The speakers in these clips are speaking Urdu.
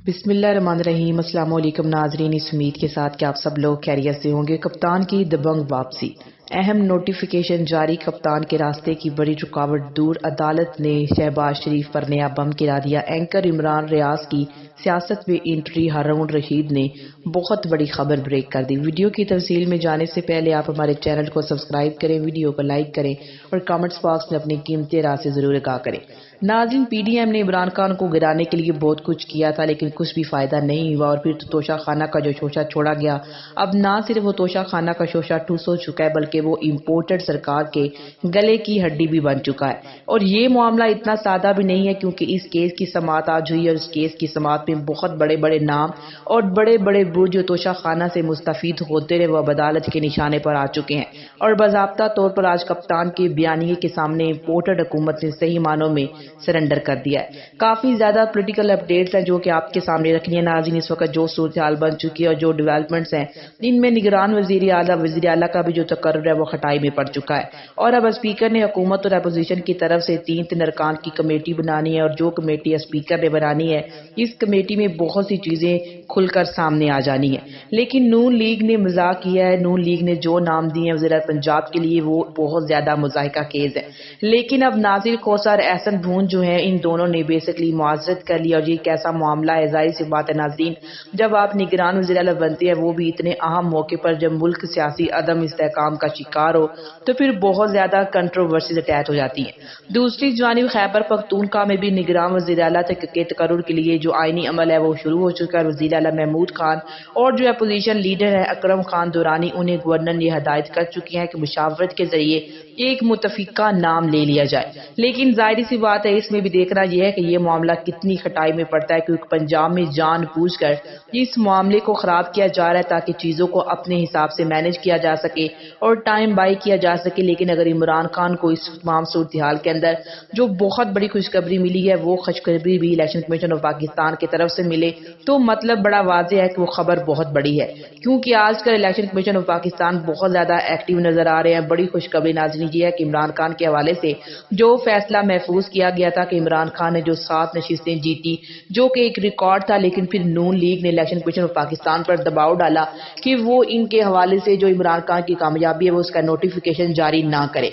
بسم اللہ الرحمن الرحیم۔ السلام علیکم ناظرین، اس امید کے ساتھ کہ آپ سب لوگ خیریت سے ہوں گے۔ کپتان کی دبنگ واپسی، اہم نوٹیفیکیشن جاری۔ کپتان کے راستے کی بڑی رکاوٹ دور، عدالت نے شہباز شریف پر نیا بم گرا دیا۔ اینکر عمران ریاض کی سیاست میں انٹری، ہارون رشید نے بہت بڑی خبر بریک کر دی۔ ویڈیو کی تفصیل میں جانے سے پہلے آپ ہمارے چینل کو سبسکرائب کریں، ویڈیو کو لائک کریں اور کامنٹس باکس میں اپنی قیمتی رائے سے ضرور آگاہ کریں۔ ناظرین، پی ڈی ایم نے عمران خان کو گرانے کے لیے بہت کچھ کیا تھا لیکن کچھ بھی فائدہ نہیں ہوا، اور پھر توشہ خانہ کا جو شوشہ چھوڑا گیا، اب نہ صرف وہ توشہ خانہ کا شوشہ ٹھوس ہو چکا ہے بلکہ وہ امپورٹڈ سرکار کے گلے کی ہڈی بھی بن چکا ہے۔ اور یہ معاملہ اتنا سادہ بھی نہیں ہے، کیونکہ اس کیس کی سماعت آج ہوئی اور اس کیس کی سماعت میں بہت بڑے بڑے نام اور بڑے بڑے برج جو توشہ خانہ سے مستفید ہوتے رہے وہ اب عدالت کے نشانے پر آ چکے ہیں، اور باضابطہ طور پر آج کپتان کے بیانیے کے سامنے امپورٹڈ حکومت نے صحیح معنوں میں سرنڈر کر دیا ہے۔ کافی زیادہ پولیٹیکل اپڈیٹس ہیں جو کہ آپ کے سامنے رکھنی ہے ناظرین۔ اس وقت جو صورتحال بن چکی ہے اور جو ڈیولپمنٹس ہیں، ان میں نگران وزیر اعلیٰ کا بھی جو تقرر ہے وہ خٹائی میں پڑ چکا ہے، اور اب اسپیکر نے حکومت اور اپوزیشن کی طرف سے تین ارکان کی کمیٹی بنانی ہے، اور جو کمیٹی اسپیکر نے بنانی ہے اس کمیٹی میں بہت سی چیزیں کھل کر سامنے آ جانی ہے۔ لیکن نون لیگ نے مذاق کیا ہے، نون لیگ نے جو نام دیے ہیں وزیر پنجاب کے لیے وہ بہت زیادہ مضحکہ خیز ہے۔ لیکن اب ناصر کوثر احسن بھون جو ہیں ان دونوں نے بیسکلی معذرت کر لی، اور یہ کیسا معاملہ ہے؟ ظاہر سی بات ہے ناظرین، جب آپ نگران وزیر اعلیٰ بنتے ہیں وہ بھی اتنے اہم موقع پر جب ملک سیاسی عدم استحکام کا شکار ہو تو پھر بہت زیادہ کنٹروورسیز اٹیچ ہو جاتی ہیں۔ دوسری جانب خیبر پختونخوا میں بھی نگران وزیر اعلیٰ کے تقرر کے لیے جو آئینی عمل ہے وہ شروع ہو چکا ہے۔ وزیر اعلیٰ محمود خان اور جو اپوزیشن لیڈر ہے اکرم خان دورانی، انہیں گورنر نے ہدایت کر چکی ہیں کہ مشاورت کے ذریعے ایک متفقہ نام لے لیا جائے۔ لیکن ظاہر سی بات ہے اس میں بھی دیکھنا یہ ہے کہ یہ معاملہ کتنی کھٹائی میں پڑتا ہے، کیونکہ پنجاب میں جان بوجھ کر اس معاملے کو خراب کیا جا رہا ہے تاکہ چیزوں کو اپنے حساب سے مینج کیا جا سکے اور ٹائم بائی کیا جا سکے۔ لیکن اگر عمران خان کو اس تمام صورتحال کے اندر جو بہت بڑی خوشخبری ملی ہے وہ خوشخبری بھی الیکشن کمیشن آف پاکستان کی طرف سے ملے تو مطلب بڑا واضح ہے کہ وہ خبر بہت بڑی ہے، کیونکہ آج کل الیکشن کمیشن آف پاکستان بہت زیادہ ایکٹیو نظر آ رہے ہیں۔ بڑی خوشخبری ناظرین یہ ہے کہ عمران خان کے حوالے سے جو فیصلہ محفوظ کیا گیا تھا کہ عمران خان نے جو 7 نشستیں جیتی جو کہ ایک ریکارڈ تھا، لیکن پھر نون لیگ نے الیکشن کمیشن آف پاکستان پر دباؤ ڈالا کہ وہ ان کے حوالے سے جو عمران خان کی کامیابی ہے وہ اس کا نوٹیفیکیشن جاری نہ کرے۔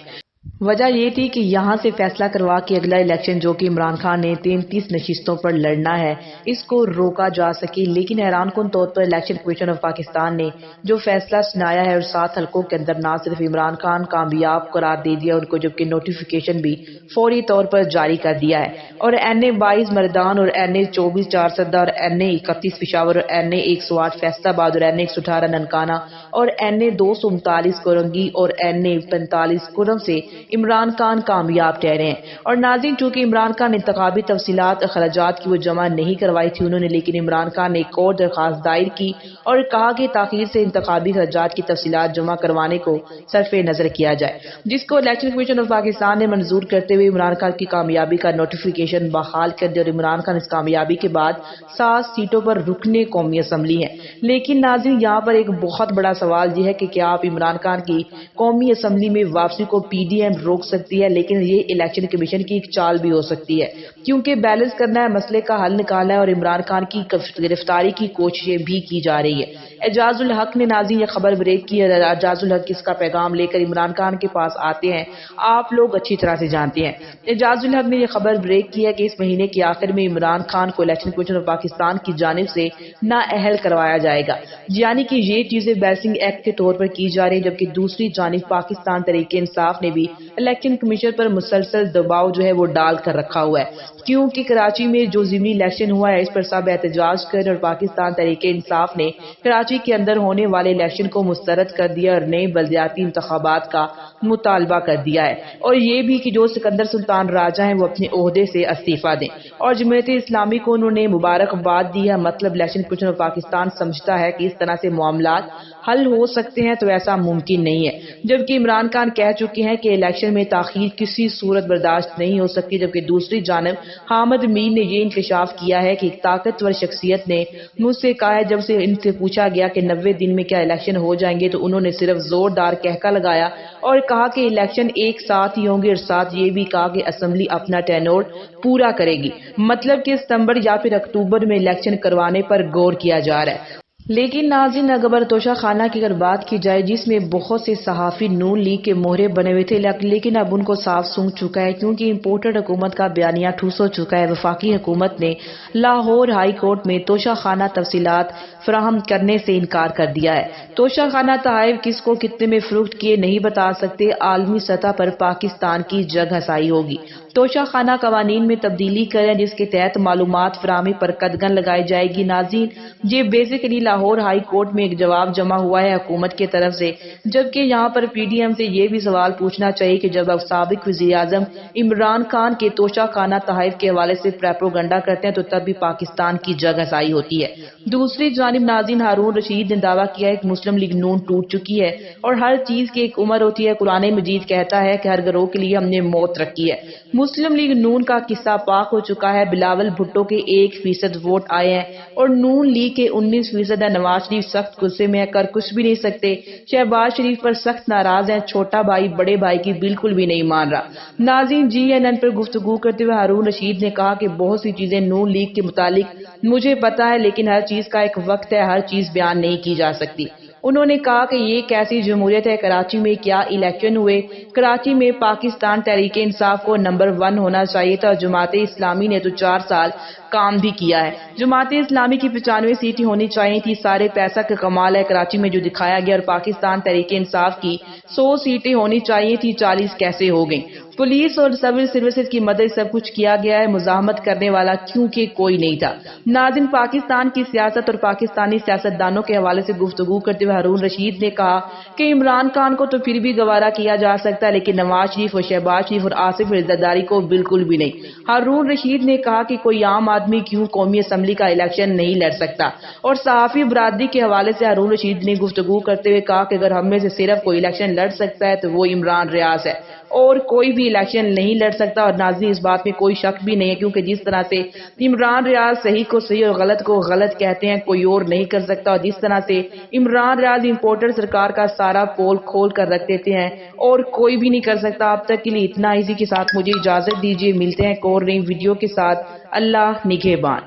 وجہ یہ تھی کہ یہاں سے فیصلہ کروا کے اگلا الیکشن جو کہ عمران خان نے 33 نشستوں پر لڑنا ہے اس کو روکا جا سکے۔ لیکن حیران کن طور پر الیکشن کمیشن آف پاکستان نے جو فیصلہ سنایا ہے اور 7 حلقوں کے اندر نہ صرف عمران خان کامیاب قرار دے دیا ان کو، جبکہ نوٹیفیکیشن بھی فوری طور پر جاری کر دیا ہے، اور این اے 22 مردان اور این اے 24 چارسدہ اور این اے 31 پشاور اور این اے 108 فیصل آباد اور این اے 118 ننکانہ اور این اے 239 کورنگی اور این اے 45 کرم سے عمران خان کامیاب ٹھہرے ہیں۔ اور ناظرین، چونکہ عمران خان انتخابی تفصیلات اخراجات کی وہ جمع نہیں کروائی تھی انہوں نے، لیکن عمران خان نے ایک اور درخواست دائر کی اور کہا کہ تاخیر سے انتخابی اخراجات کی تفصیلات جمع کروانے کو صرف نظر کیا جائے، جس کو الیکشن کمیشن آف پاکستان نے منظور کرتے ہوئے عمران خان کی کامیابی کا نوٹیفیکیشن بحال کر دیا، اور عمران خان اس کامیابی کے بعد 7 سیٹوں پر رکن قومی اسمبلی ہیں۔ لیکن ناظرین یہاں پر ایک بہت بڑا سوال یہ ہے کہ کیا آپ عمران خان کی قومی اسمبلی میں واپسی کو پی ڈی ایم روک سکتی ہے؟ لیکن یہ الیکشن کمیشن کی ایک چال بھی ہو سکتی ہے، کیونکہ بیلنس کرنا ہے، مسئلے کا حل نکالنا ہے، اور عمران خان کی گرفتاری کی کوششیں بھی کی جا رہی ہے۔ اعجاز الحق نے ناظرین یہ خبر بریک کی، اور اعجاز الحق اس کا پیغام لے کر عمران خان کے پاس آتے ہیں، آپ لوگ اچھی طرح سے جانتے ہیں۔ اعجاز الحق نے یہ خبر بریک کی ہے کہ اس مہینے کے آخر میں عمران خان کو الیکشن کمیشن آف پاکستان کی جانب سے نااہل کروایا جائے گا، یعنی کہ یہ چیزیں بیلنسنگ ایکٹ کے طور پر کی جا رہی ہیں، جبکہ دوسری جانب پاکستان تحریک انصاف نے بھی الیکشن کمیشن پر مسلسل دباؤ جو ہے وہ ڈال کر رکھا ہوا ہے، کیونکہ کراچی میں جو ضمنی الیکشن ہوا ہے اس پر سب احتجاج کر، اور پاکستان تحریک انصاف نے کراچی کے اندر ہونے والے الیکشن کو مسترد کر دیا اور نئے بلدیاتی انتخابات کا مطالبہ کر دیا ہے، اور یہ بھی کہ جو سکندر سلطان راجہ ہیں وہ اپنے عہدے سے استعفیٰ دیں، اور جمہوریت اسلامی کو انہوں نے مبارکباد دی ہے۔ مطلب الیکشن کمیشن آف پاکستان سمجھتا ہے کہ اس طرح سے معاملات حل ہو سکتے ہیں تو ایسا ممکن نہیں ہے، جبکہ عمران خان کہہ چکے ہیں کہ الیکشن میں تاخیر کسی صورت برداشت نہیں ہو سکتی، جبکہ دوسری جانب حامد میر نے یہ انکشاف کیا ہے کہ ایک طاقتور شخصیت نے مجھ سے کہا ہے، جب سے ان سے پوچھا گیا کہ 90 دن میں کیا الیکشن ہو جائیں گے تو انہوں نے صرف زوردار کہکا لگایا اور کہا کہ الیکشن ایک ساتھ ہی ہوں گے، اور ساتھ یہ بھی کہا کہ اسمبلی اپنا ٹینور پورا کرے گی، مطلب کہ ستمبر یا پھر اکتوبر میں الیکشن کروانے پر غور کیا جا رہا ہے۔ لیکن ناظرین، اگر توشہ خانہ کی اگر بات کی جائے جس میں بہت سے صحافی نون لیگ کے مہرے بنے ہوئے تھے، لیکن اب ان کو صاف سونگ چکا ہے کیونکہ امپورٹڈ حکومت کا بیانیہ ٹھوس ہو چکا ہے۔ وفاقی حکومت نے لاہور ہائی کورٹ میں توشہ خانہ تفصیلات فراہم کرنے سے انکار کر دیا ہے۔ توشہ خانہ تحائف کس کو کتنے میں فروخت کیے نہیں بتا سکتے، عالمی سطح پر پاکستان کی جگ ہسائی ہوگی۔ توشہ خانہ قوانین میں تبدیلی کریں جس کے تحت معلومات فراہمی پر قدغن لگائی جائے گی۔ ناظرین، یہ بیسیکلی لاہور ہائی کورٹ میں ایک جواب جمع ہوا ہے حکومت کی طرف سے، جبکہ یہاں پر پی ڈی ایم سے یہ بھی سوال پوچھنا چاہیے کہ جب آپ سابق وزیر اعظم عمران خان کے توشہ خانہ تحائف کے حوالے سے پروپیگنڈا کرتے ہیں تو تب بھی پاکستان کی جگ ہسائی ہوتی ہے۔ دوسری جانب ناظرین، ہارون رشید نے دعویٰ کیا ہے کہ مسلم لیگ نون ٹوٹ چکی ہے اور ہر چیز کی ایک عمر ہوتی ہے۔ قرآن مجید کہتا ہے کہ ہر گروہ کے لیے ہم نے موت رکھی ہے۔ مسلم لیگ نون کا قصہ پاک ہو چکا ہے، بلاول بھٹو کے 1% ووٹ آئے ہیں اور نون لیگ کے 19% ہے۔ نواز شریف سخت غصے میں کر کچھ بھی نہیں سکتے، شہباز شریف پر سخت ناراض ہیں، چھوٹا بھائی بڑے بھائی کی بالکل بھی نہیں مان رہا۔ ناظرین، CNN پر گفتگو کرتے ہوئے ہارون رشید نے کہا کہ بہت سی چیزیں نون لیگ کے متعلق مجھے پتا ہے، لیکن ہر چیز کا ایک وقت ہے، ہر چیز بیان نہیں کی جا سکتی۔ انہوں نے کہا کہ یہ کیسی جمہوریت ہے، کراچی میں کیا الیکشن ہوئے، کراچی میں پاکستان تحریک انصاف کو نمبر 1 ہونا چاہیے تھا، جماعت اسلامی نے تو 4 سال کام بھی کیا ہے، جماعت اسلامی کی 95 سیٹیں ہونی چاہیے تھی، سارے پیسہ کا کمال ہے کراچی میں جو دکھایا گیا، اور پاکستان تحریک انصاف کی 100 سیٹیں ہونی چاہیے تھی، 40 کیسے ہو گئیں؟ پولیس اور سول سروسز کی مدد سب کچھ کیا گیا ہے، مزاحمت کرنے والا کیونکہ کوئی نہیں تھا۔ ناظرین، پاکستان کی سیاست اور پاکستانی سیاستدانوں کے حوالے سے گفتگو کرتے ہوئے ہارون رشید نے کہا کہ عمران خان کو تو پھر بھی گوارا کیا جا سکتا ہے، لیکن نواز شریف اور شہباز شریف اور آصف زرداری کو بالکل بھی نہیں۔ ہارون رشید نے کہا کہ کوئی عام آدمی کیوں قومی اسمبلی کا الیکشن نہیں لڑ سکتا، اور صحافی برادری کے حوالے سے ہارون رشید نے گفتگو کرتے ہوئے کہا کہ اگر ہم میں سے صرف کوئی الیکشن لڑ سکتا ہے تو وہ عمران ریاض ہے، اور کوئی بھی الیکشن نہیں لڑ سکتا۔ اور ناظرین، اس بات میں کوئی شک بھی نہیں ہے کیونکہ جس طرح سے عمران ریاض صحیح کو صحیح اور غلط کو غلط کہتے ہیں کوئی اور نہیں کر سکتا، اور جس طرح سے عمران ریاض امپورٹر سرکار کا سارا پول کھول کر رکھ دیتے ہیں اور کوئی بھی نہیں کر سکتا۔ اب تک کے لیے اتنا، اسی کے ساتھ مجھے اجازت دیجیے، ملتے ہیں ایک اور نئی ویڈیو کے ساتھ۔ اللہ نگہبان،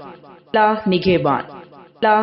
اللہ نگہبان، اللہ